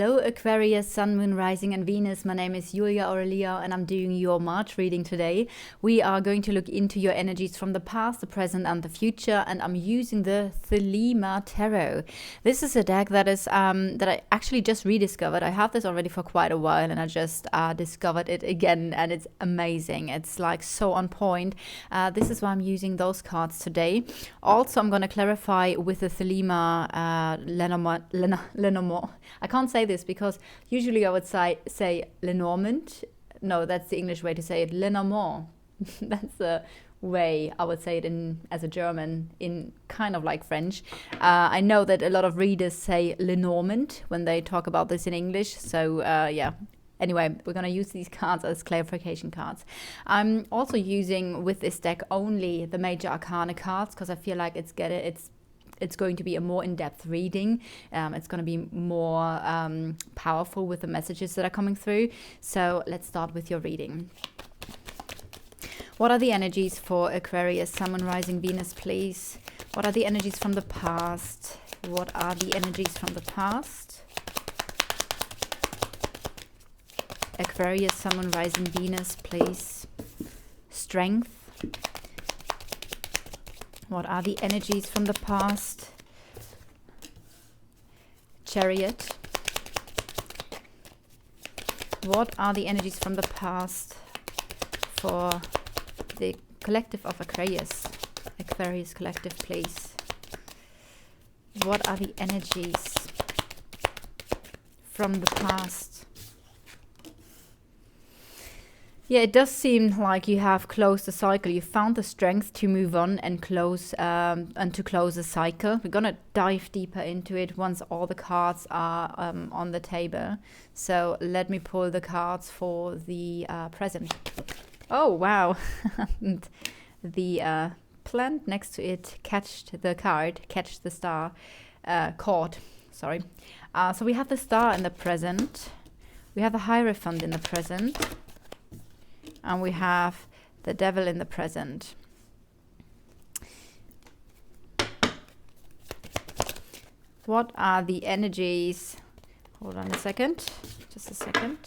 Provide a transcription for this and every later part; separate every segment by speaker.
Speaker 1: Hello Aquarius, Sun, Moon, Rising and Venus. My name is Julia Aurelia and I'm doing your March reading today. We are going to look into your energies from the past, the present and the future, and I'm using the Thelema Tarot. This is a deck that is that I actually just rediscovered. I have this already for quite a while and I just discovered it again, and it's amazing. It's like so on point. This is why I'm using those cards today. Also, I'm going to clarify with the Thelema Lenormand. I can't say this because usually I would say Lenormand. No, that's the English way to say it. Lenormand. That's the way I would say it as a German, in kind of like French. I know that a lot of readers say Lenormand when they talk about this in English. So yeah. Anyway, we're going to use these cards as clarification cards. I'm also using with this deck only the major arcana cards because I feel like it's going to be a more in-depth reading. It's going to be more powerful with the messages that are coming through. So let's start with your reading. What are the energies for Aquarius, Sun, Moon, Rising, Venus, please? What are the energies from the past? What are the energies from the past? Aquarius, Sun, Moon, Rising, Venus, please. Strength. What are the energies from the past? Chariot. What are the energies from the past for the collective of Aquarius? Aquarius collective, please. What are the energies from the past? Yeah, it does seem like you have closed the cycle. You found the strength to move on and close the cycle. We're gonna dive deeper into it once all the cards are on the table. So let me pull the cards for the present. Oh wow! The plant next to it catch the star, caught. Sorry. So we have the star in the present. We have the Hierophant in the present. And we have the Devil in the present. What are the energies? Hold on a second. Just a second.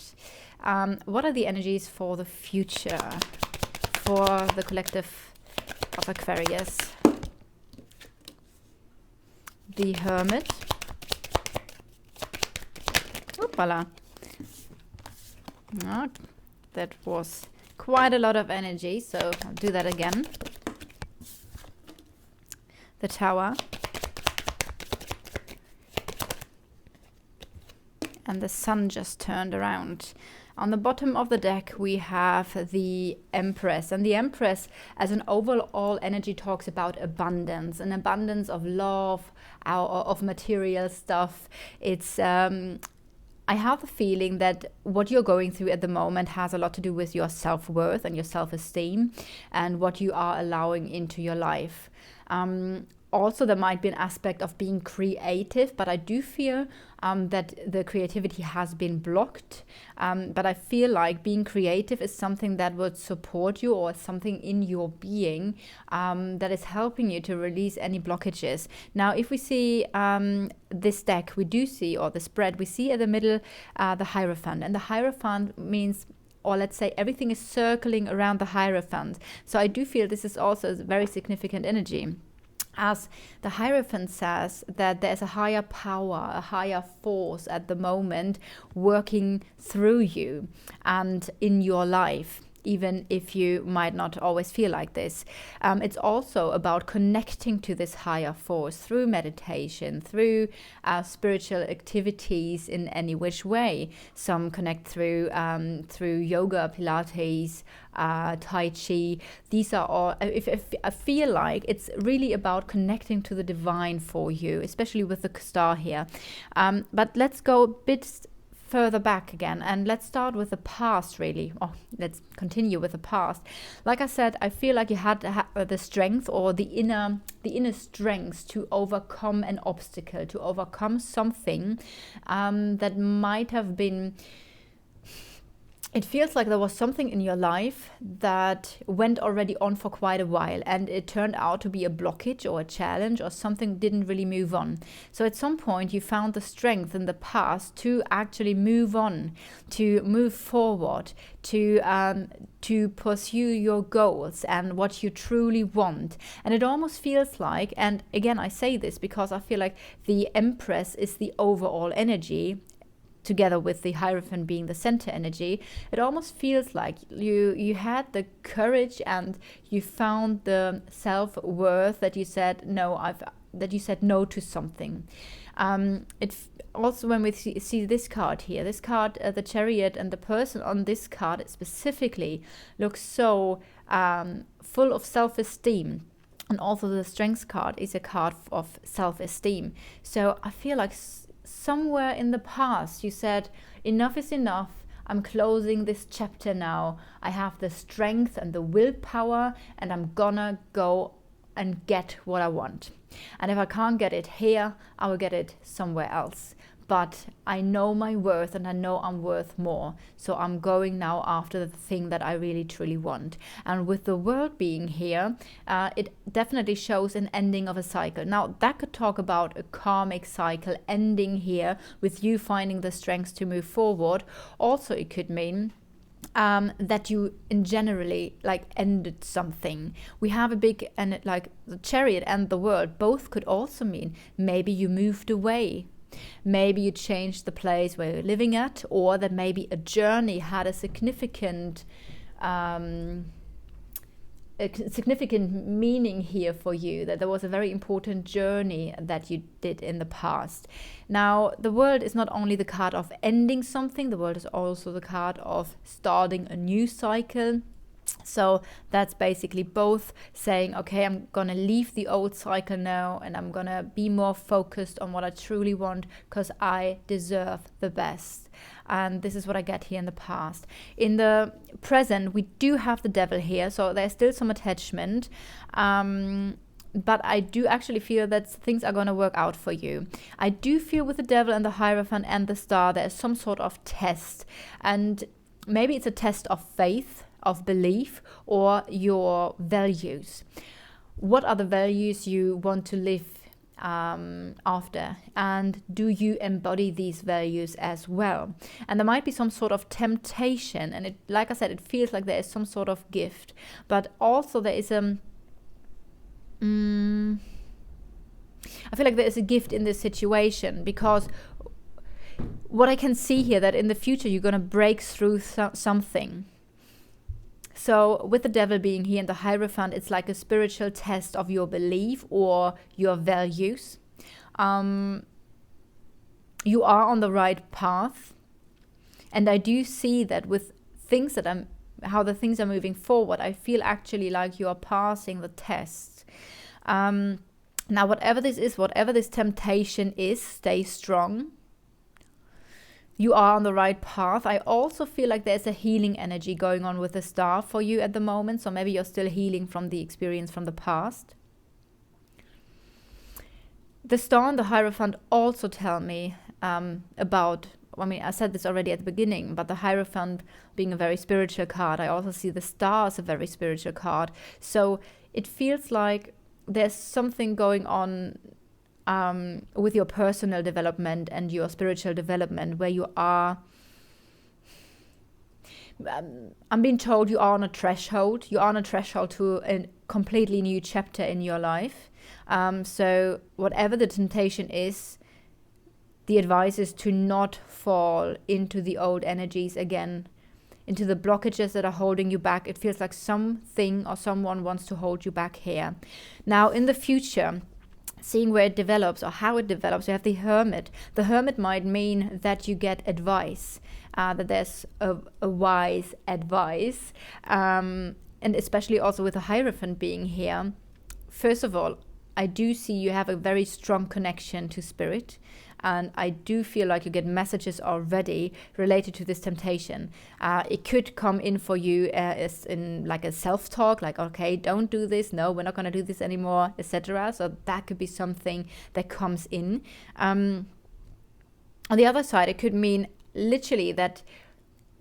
Speaker 1: What are the energies for the future? For the collective of Aquarius? The Hermit. Oopala. Oh, that was quite a lot of energy, so I'll do that again. The Tower. And the Sun just turned around. On the bottom of the deck we have the Empress, and the Empress as an overall energy talks about abundance, an abundance of love, of material stuff. It's I have the feeling that what you're going through at the moment has a lot to do with your self-worth and your self-esteem and what you are allowing into your life. Also, there might be an aspect of being creative, but I do feel that the creativity has been blocked. But I feel like being creative is something that would support you, or something in your being that is helping you to release any blockages. Now, if we see this deck, we do see, or the spread, we see at the middle the Hierophant. And the Hierophant means, or let's say everything is circling around the Hierophant. So I do feel this is also a very significant energy, as the Hierophant says that there's a higher power, a higher force at the moment working through you and in your life, even if you might not always feel like this. It's also about connecting to this higher force through meditation, through spiritual activities in any which way. Some connect through yoga, Pilates, Tai Chi. These are all, if I feel like it's really about connecting to the divine for you, especially with the star here. But let's go a bit further back again, and let's start with the past, really. Let's continue with the past. Like I said, I feel like you had the strength, or the inner strength to overcome an obstacle, to overcome something that might have been it feels like there was something in your life that went already on for quite a while, and it turned out to be a blockage or a challenge, or something didn't really move on. So at some point you found the strength in the past to actually move on, to move forward, to pursue your goals and what you truly want. And it almost feels like, and again I say this because I feel like the Empress is the overall energy, together with the Hierophant being the center energy. It almost feels like you had the courage and you found the self-worth that you said no to something. Also, when we see this card here, this card, the Chariot, and the person on this card specifically looks so full of self-esteem. And also the Strength card is a card of self-esteem. So I feel like somewhere in the past you said, enough is enough, I'm closing this chapter now, I have the strength and the willpower, and I'm gonna go and get what I want. And if I can't get it here, I will get it somewhere else. But I know my worth, and I know I'm worth more. So I'm going now after the thing that I really truly want. And with the World being here, it definitely shows an ending of a cycle. Now that could talk about a karmic cycle ending here with you finding the strength to move forward. Also, it could mean that you in generally like ended something. We have a big, and like the Chariot and the World both could also mean maybe you moved away. Maybe you changed the place where you're living at, or that maybe a journey had a significant meaning here for you, that there was a very important journey that you did in the past. Now, the World is not only the card of ending something, the World is also the card of starting a new cycle. So that's basically both saying, okay, I'm gonna leave the old cycle now, and I'm gonna be more focused on what I truly want, because I deserve the best. And this is what I get here in the past. In the present, we do have the Devil here, so there's still some attachment. But I do actually feel that things are going to work out for you. I do feel with the Devil and the Hierophant and the Star, there's some sort of test. And maybe it's a test of faith, of belief, or your values. What are the values you want to live after, and do you embody these values as well? And there might be some sort of temptation, and it, like I said, it feels like there is some sort of gift, but also there is I feel like there is a gift in this situation, because what I can see here, that in the future you're going to break through something. So with the Devil being here and the Hierophant, it's like a spiritual test of your belief or your values. You are on the right path. And I do see that with things that how the things are moving forward, I feel actually like you are passing the test. Now, whatever this is, whatever this temptation is, stay strong. You are on the right path. I also feel like there's a healing energy going on with the Star for you at the moment. So maybe you're still healing from the experience from the past. The Star and the Hierophant also tell me about, I mean, I said this already at the beginning, but the Hierophant being a very spiritual card, I also see the Star as a very spiritual card. So it feels like there's something going on with your personal development and your spiritual development, where you are, I'm being told you are on a threshold. You are on a threshold to a completely new chapter in your life. So whatever the temptation is, the advice is to not fall into the old energies again, into the blockages that are holding you back. It feels like something or someone wants to hold you back here. Now, in the future, seeing where it develops or how it develops, you have the Hermit. The Hermit might mean that you get advice, that there's a wise advice, and especially also with the Hierophant being here. First of all, I do see you have a very strong connection to spirit, and I do feel like you get messages already related to this temptation. It could come in for you as in like a self-talk, like, okay, don't do this, no, we're not going to do this anymore, etc. So that could be something that comes in. On the other side, it could mean literally that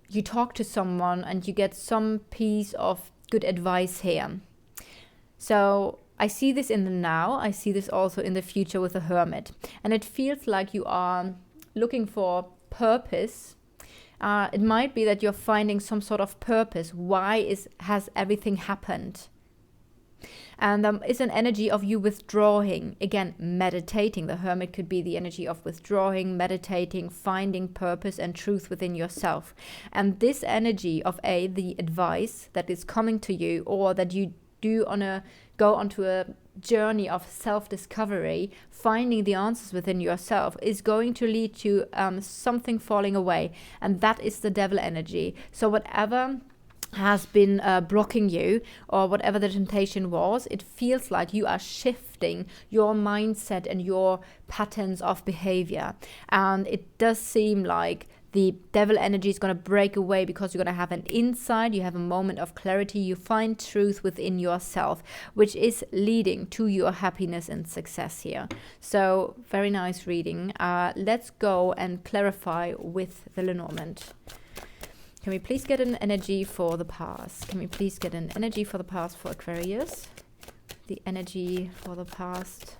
Speaker 1: you talk to someone and you get some piece of good advice here. So I see this in the now. I see this also in the future with the Hermit. And it feels like you are looking for purpose. It might be that you're finding some sort of purpose. Why has everything happened? And it's an energy of you withdrawing, again, meditating. The Hermit could be the energy of withdrawing, meditating, finding purpose and truth within yourself. And this energy of the advice that is coming to you, or that you do go onto a journey of self-discovery, finding the answers within yourself, is going to lead to something falling away. And that is the devil energy. So whatever has been blocking you, or whatever the temptation was, it feels like you are shifting your mindset and your patterns of behavior. And it does seem like the devil energy is going to break away, because you're going to have an insight, you have a moment of clarity, you find truth within yourself, which is leading to your happiness and success here. So very nice reading. Let's go and clarify with the Lenormand. Can we please get an energy for the past? Can we please get an energy for the past for Aquarius? The energy for the past.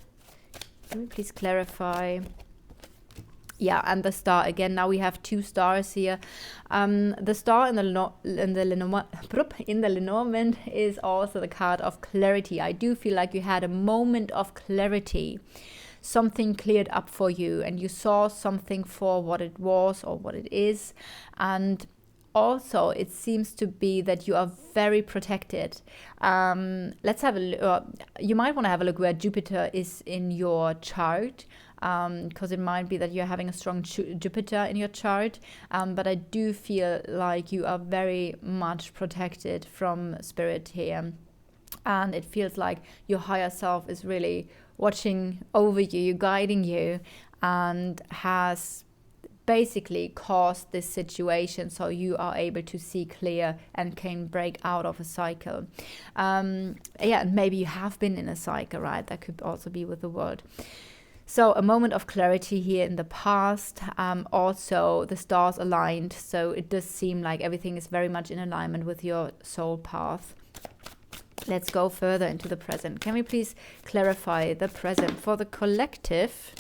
Speaker 1: Can we please clarify? Yeah, and the star again. Now we have 2 stars here. The star in the Lenormand is also the card of clarity. I do feel like you had a moment of clarity. Something cleared up for you, and you saw something for what it was or what it is. And also, it seems to be that you are very protected. Let's have a look. You might want to have a look where Jupiter is in your chart, because it might be that you're having a strong Jupiter in your chart. But I do feel like you are very much protected from spirit here. And it feels like your higher self is really watching over you, guiding you, and has basically caused this situation so you are able to see clear and can break out of a cycle. Yeah, and maybe you have been in a cycle, right? That could also be with the world. So a moment of clarity here in the past. Also, the stars aligned, so it does seem like everything is very much in alignment with your soul path. Let's go further into the present. Can we please clarify the present for the collective?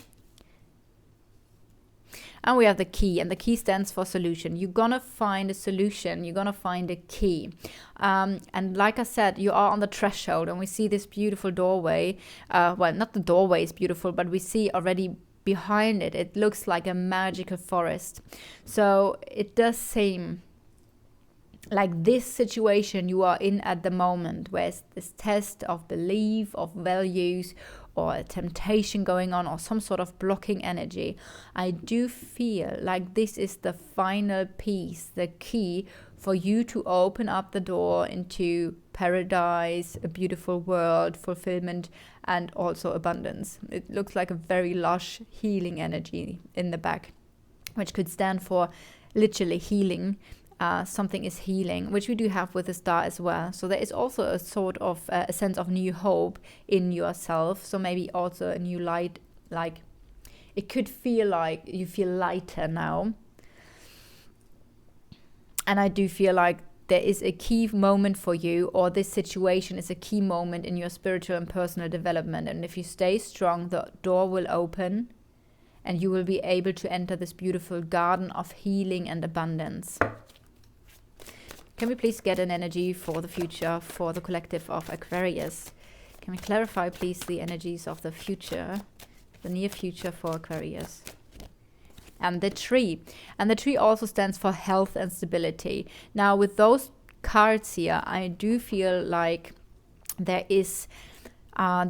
Speaker 1: And we have the key, and the key stands for solution. You're going to find a solution. You're going to find a key. And like I said, you are on the threshold, and we see this beautiful doorway. Well, not the doorway is beautiful, but we see already behind it, it looks like a magical forest. So it does seem like this situation you are in at the moment, where it's this test of belief, of values, or a temptation going on, or some sort of blocking energy. I do feel like this is the final piece, the key for you to open up the door into paradise, a beautiful world, fulfillment, and also abundance. It looks like a very lush healing energy in the back, which could stand for literally healing. Something is healing, which we do have with the star as well. So there is also a sort of a sense of new hope in yourself. So maybe also a new light, like it could feel like you feel lighter now. And I do feel like there is a key moment for you, or this situation is a key moment in your spiritual and personal development. And if you stay strong, the door will open and you will be able to enter this beautiful garden of healing and abundance. Can we please get an energy for the future for the collective of Aquarius? Can we clarify, please, the energies of the future, the near future for Aquarius? And the tree. And the tree also stands for health and stability. Now, with those cards here, I do feel like there is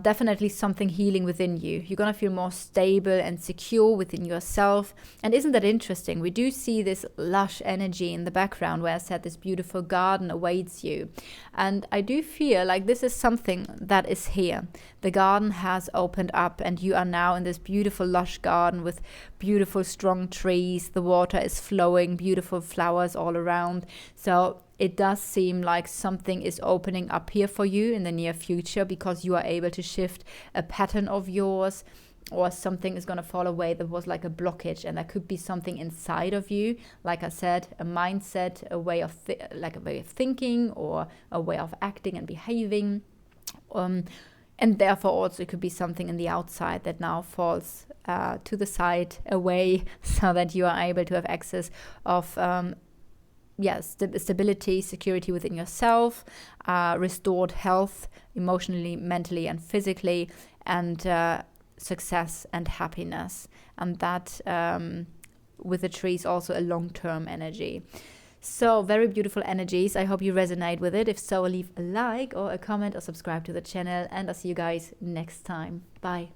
Speaker 1: definitely something healing within you. You're going to feel more stable and secure within yourself. And isn't that interesting? We do see this lush energy in the background, where I said this beautiful garden awaits you. And I do feel like this is something that is here. The garden has opened up, and you are now in this beautiful lush garden with beautiful strong trees. The water is flowing, beautiful flowers all around. So it does seem like something is opening up here for you in the near future, because you are able to shift a pattern of yours, or something is going to fall away that was like a blockage, and that could be something inside of you, like I said, a mindset, a way of thinking, or a way of acting and behaving, and therefore also it could be something in the outside that now falls to the side, away, so that you are able to have access of stability, security within yourself, restored health, emotionally, mentally, and physically, and success and happiness. And that with the trees also a long-term energy. So very beautiful energies. I hope you resonate with it. If so, leave a like or a comment or subscribe to the channel, and I'll see you guys next time. Bye.